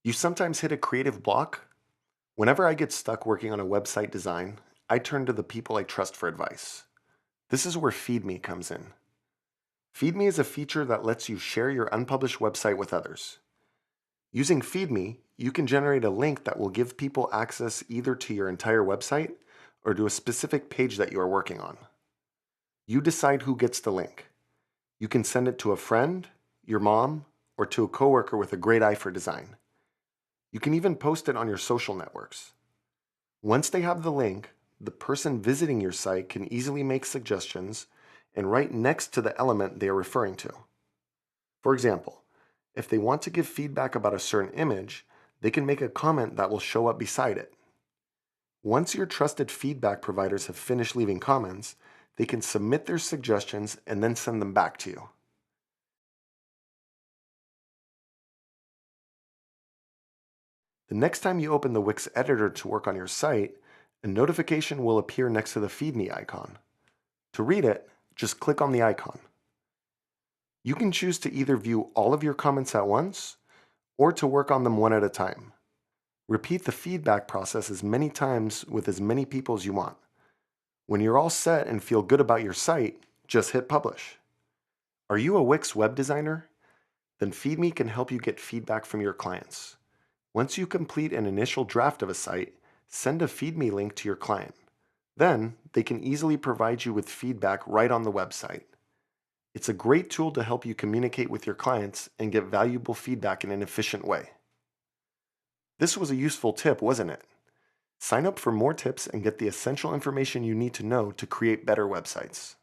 You sometimes hit a creative block? Whenever I get stuck working on a website design, I turn to the people I trust for advice. This is where FeedMe comes in. FeedMe is a feature that lets you share your unpublished website with others. Using FeedMe, you can generate a link that will give people access either to your entire website or to a specific page that you are working on. You decide who gets the link. You can send it to a friend, your mom, or to a coworker with a great eye for design. You can even post it on your social networks. Once they have the link, the person visiting your site can easily make suggestions and write next to the element they are referring to. For example, if they want to give feedback about a certain image, they can make a comment that will show up beside it. Once your trusted feedback providers have finished leaving comments, they can submit their suggestions and then send them back to you. The next time you open the Wix editor to work on your site, a notification will appear next to the FeedMe icon. To read it, just click on the icon. You can choose to either view all of your comments at once or to work on them one at a time. Repeat the feedback process as many times with as many people as you want. When you're all set and feel good about your site, just hit publish. Are you a Wix web designer? Then FeedMe can help you get feedback from your clients. Once you complete an initial draft of a site, send a FeedMe link to your client. Then they can easily provide you with feedback right on the website. It's a great tool to help you communicate with your clients and get valuable feedback in an efficient way. This was a useful tip, wasn't it? Sign up for more tips and get the essential information you need to know to create better websites.